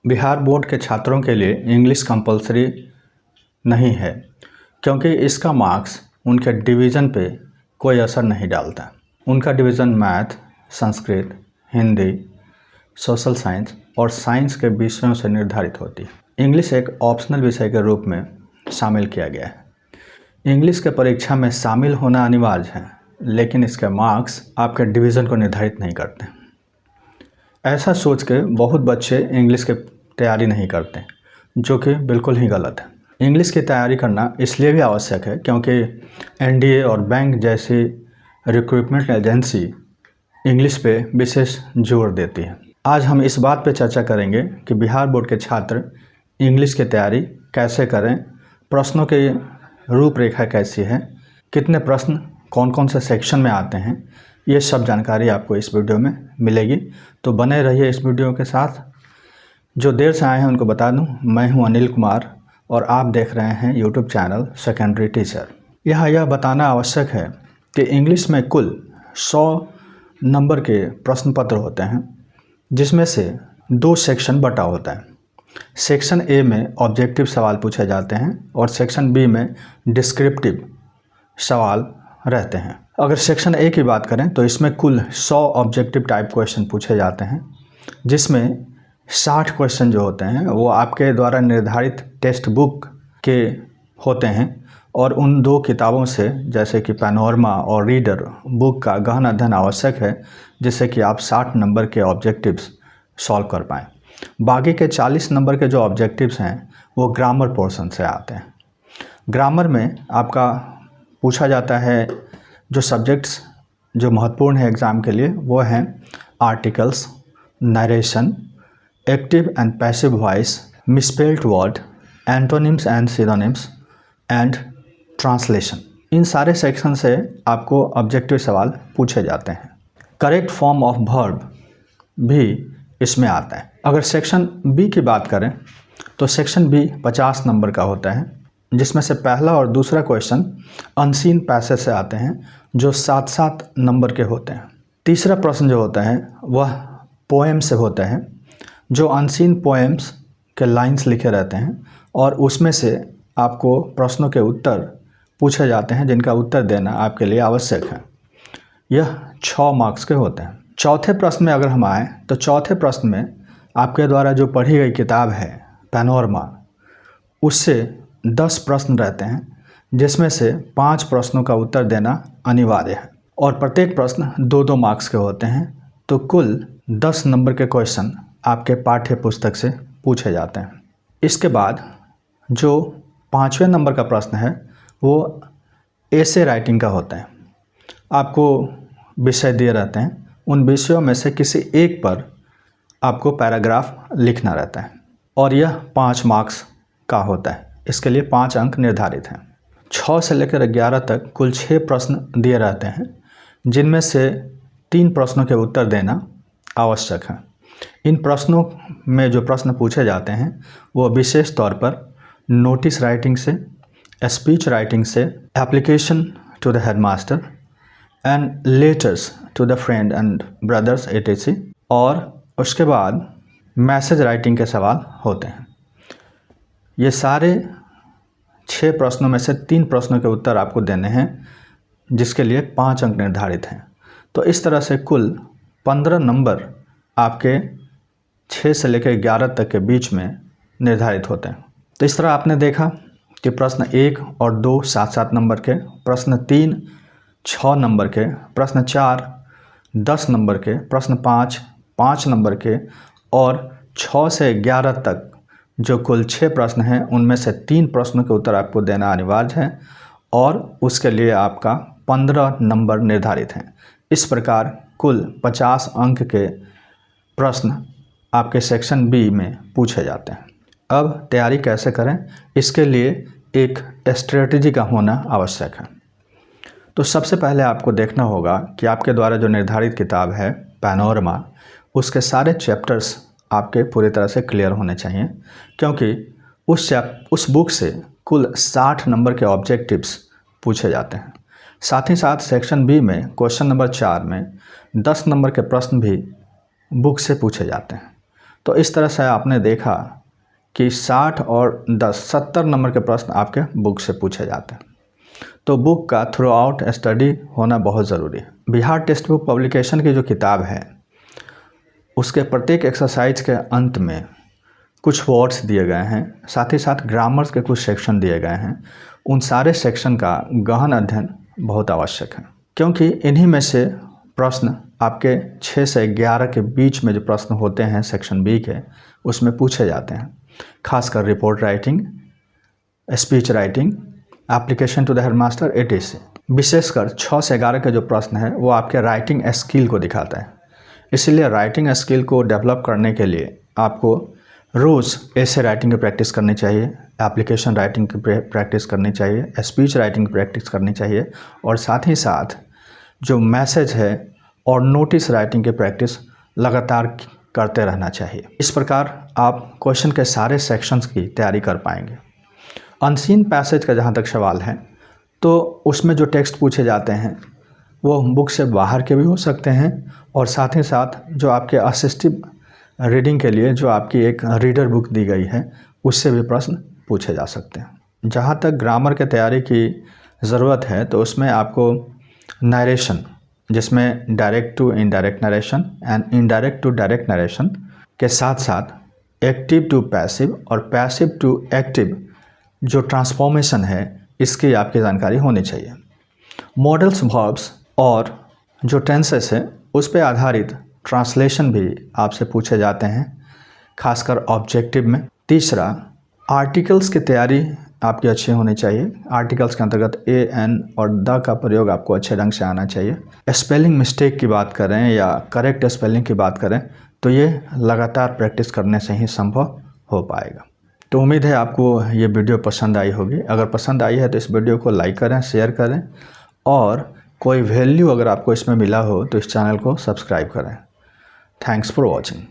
Bihar board के छात्रों के लिए इंग्लिश कंपलसरी नहीं है, क्योंकि इसका मार्क्स उनके डिवीज़न पे कोई असर नहीं डालता। उनका division math, Sanskrit, Hindi, social science और साइंस के विषयों से निर्धारित होती है। इंग्लिश एक ऑप्शनल विषय के रूप में शामिल किया गया है। इंग्लिश के परीक्षा में शामिल होना अनिवार्य है, लेकिन इसके मार्क्स आपके डिवीज़न को निर्धारित नहीं करते। ऐसा सोच के बहुत बच्चे इंग्लिश की तैयारी नहीं करते, जो कि बिल्कुल ही गलत है। इंग्लिश की तैयारी करना इसलिए भी आवश्यक है क्योंकि एनडीए और बैंक जैसी रिक्रूटमेंट एजेंसी इंग्लिश पे विशेष जोर देती है। आज हम इस बात पे चर्चा करेंगे कि बिहार बोर्ड के छात्र इंग्लिश की तैयारी कैसे करें, प्रश्नों की रूपरेखा कैसी है, कितने प्रश्न कौन कौन से सेक्शन में आते हैं, ये सब जानकारी आपको इस वीडियो में मिलेगी। तो बने रहिए इस वीडियो के साथ। जो देर से आए हैं उनको बता दूं, मैं हूं अनिल कुमार और आप देख रहे हैं यूट्यूब चैनल सेकेंडरी टीचर। यहाँ यह बताना आवश्यक है कि इंग्लिश में कुल 100 नंबर के प्रश्न पत्र होते हैं, जिसमें से 2 सेक्शन बटा होता है। सेक्शन ए में ऑब्जेक्टिव सवाल पूछे जाते हैं और सेक्शन बी में डिस्क्रिप्टिव सवाल रहते हैं। अगर सेक्शन ए की बात करें तो इसमें कुल 100 ऑब्जेक्टिव टाइप क्वेश्चन पूछे जाते हैं, जिसमें 60 क्वेश्चन जो होते हैं वो आपके द्वारा निर्धारित टेक्स्ट बुक के होते हैं और उन 2 किताबों से, जैसे कि पैनोरमा और रीडर बुक का गहन अध्ययन आवश्यक है, जिससे कि आप 60 नंबर के ऑब्जेक्टिव्स सॉल्व कर पाएँ। बाकी के 40 नंबर के जो ऑब्जेक्टिव्स हैं वो ग्रामर पोर्शन से आते हैं। ग्रामर में आपका पूछा जाता है जो सब्जेक्ट्स जो महत्वपूर्ण है एग्ज़ाम के लिए, वो हैं articles, narration, active and passive voice, misspelled word, antonyms and synonyms and translation. इन सारे सेक्शन से आपको ऑब्जेक्टिव सवाल पूछे जाते हैं। करेक्ट फॉर्म ऑफ वर्ब भी इसमें आता है। अगर सेक्शन बी की बात करें तो सेक्शन बी 50 नंबर का होता है, जिसमें से पहला और दूसरा क्वेश्चन अनसीन पैसेज से आते हैं, जो 7-7 नंबर के होते हैं। तीसरा प्रश्न जो होता है वह पोएम से होता है, जो अनसीन पोएम्स के लाइंस लिखे रहते हैं और उसमें से आपको प्रश्नों के उत्तर पूछे जाते हैं, जिनका उत्तर देना आपके लिए आवश्यक है। यह 6 मार्क्स के होते हैं। चौथे प्रश्न में अगर हम आए तो चौथे प्रश्न में आपके द्वारा जो पढ़ी गई किताब है पैनोरमा, उससे 10 प्रश्न रहते हैं, जिसमें से 5 प्रश्नों का उत्तर देना अनिवार्य है और प्रत्येक प्रश्न 2-2 मार्क्स के होते हैं। तो कुल 10 नंबर के क्वेश्चन आपके पाठ्य पुस्तक से पूछे जाते हैं। इसके बाद जो 5वें नंबर का प्रश्न है वो एसे राइटिंग का होता है। आपको विषय दिए रहते हैं, उन विषयों में से किसी एक पर आपको पैराग्राफ लिखना रहता है और यह 5 मार्क्स का होता है। इसके लिए 5 अंक निर्धारित हैं। 6 से लेकर 11 तक कुल 6 प्रश्न दिए रहते हैं, जिनमें से 3 प्रश्नों के उत्तर देना आवश्यक है। इन प्रश्नों में जो प्रश्न पूछे जाते हैं वो विशेष तौर पर नोटिस राइटिंग से, स्पीच राइटिंग से, application to the headmaster and letters to the friend and brothers etc. और उसके बाद मैसेज राइटिंग के सवाल होते हैं। ये सारे 6 प्रश्नों में से 3 प्रश्नों के उत्तर आपको देने हैं, जिसके लिए 5 अंक निर्धारित हैं। तो इस तरह से कुल 15 नंबर आपके 6 से लेकर 11 तक के बीच में निर्धारित होते हैं। तो इस तरह आपने देखा कि प्रश्न 1 और 2 7-7 नंबर के, प्रश्न 3 6 नंबर के, प्रश्न 4 10 नंबर के, प्रश्न 5 5 नंबर के और 6 से 11 तक जो कुल 6 प्रश्न हैं, उनमें से 3 प्रश्नों के उत्तर आपको देना अनिवार्य है और उसके लिए आपका 15 नंबर निर्धारित हैं। इस प्रकार कुल 50 अंक के प्रश्न आपके सेक्शन बी में पूछे जाते हैं। अब तैयारी कैसे करें, इसके लिए एक स्ट्रेटजी का होना आवश्यक है। तो सबसे पहले आपको देखना होगा कि आपके द्वारा जो निर्धारित किताब है पैनोरमा, उसके सारे चैप्टर्स आपके पूरी तरह से क्लियर होने चाहिए, क्योंकि उस बुक से कुल 60 नंबर के ऑब्जेक्टिव्स पूछे जाते हैं। साथ ही साथ सेक्शन बी में क्वेश्चन नंबर 4 में 10 नंबर के प्रश्न भी बुक से पूछे जाते हैं। तो इस तरह से आपने देखा कि 60 और 10 70 नंबर के प्रश्न आपके बुक से पूछे जाते हैं। तो बुक का थ्रू आउट स्टडी होना बहुत ज़रूरी है। बिहार टेक्स्ट बुक पब्लिकेशन की जो किताब है उसके प्रत्येक एक्सरसाइज के अंत में कुछ वर्ड्स दिए गए हैं, साथ ही साथ ग्रामर्स के कुछ सेक्शन दिए गए हैं। उन सारे सेक्शन का गहन अध्ययन बहुत आवश्यक है, क्योंकि इन्हीं में से प्रश्न आपके 6 से 11 के बीच में जो प्रश्न होते हैं सेक्शन बी के, उसमें पूछे जाते हैं। खासकर report writing, speech writing, application to the headmaster, etc। विशेषकर 6 से 11 के जो प्रश्न है वो आपके राइटिंग स्किल को दिखाता है। इसीलिए राइटिंग स्किल को डेवलप करने के लिए आपको रोज़ ऐसे राइटिंग की प्रैक्टिस करनी चाहिए, एप्लीकेशन राइटिंग की प्रैक्टिस करनी चाहिए, स्पीच राइटिंग की प्रैक्टिस करनी चाहिए, और साथ ही साथ जो मैसेज है और नोटिस राइटिंग की प्रैक्टिस लगातार करते रहना चाहिए। इस प्रकार आप क्वेश्चन के सारे सेक्शंस की तैयारी कर पाएंगे। अनसीन पैसेज का जहाँ तक सवाल है तो उसमें जो टेक्स्ट पूछे जाते हैं वो बुक से बाहर के भी हो सकते हैं, और साथ ही साथ जो आपके असिस्टिव रीडिंग के लिए जो आपकी एक रीडर बुक दी गई है उससे भी प्रश्न पूछे जा सकते हैं। जहाँ तक ग्रामर के तैयारी की ज़रूरत है तो उसमें आपको नरेशन, जिसमें direct to indirect narration and indirect to direct narration के साथ साथ एक्टिव टू पैसिव और पैसिव टू एक्टिव जो ट्रांसफॉर्मेशन है इसकी आपकी जानकारी होनी चाहिए। मॉडल्स, वर्ब्स और जो टेंसेस है उस पर आधारित ट्रांसलेशन भी आपसे पूछे जाते हैं, खासकर ऑब्जेक्टिव में। तीसरा, आर्टिकल्स की तैयारी आपकी अच्छी होनी चाहिए। आर्टिकल्स के अंतर्गत ए, एन और द का प्रयोग आपको अच्छे ढंग से आना चाहिए। स्पेलिंग मिस्टेक की बात करें या करेक्ट स्पेलिंग की बात करें तो ये लगातार प्रैक्टिस करने से ही संभव हो पाएगा। तो उम्मीद है आपको ये वीडियो पसंद आई होगी। अगर पसंद आई है तो इस वीडियो को लाइक करें, शेयर करें, और कोई वैल्यू अगर आपको इसमें मिला हो तो इस चैनल को सब्सक्राइब करें। Thanks for watching.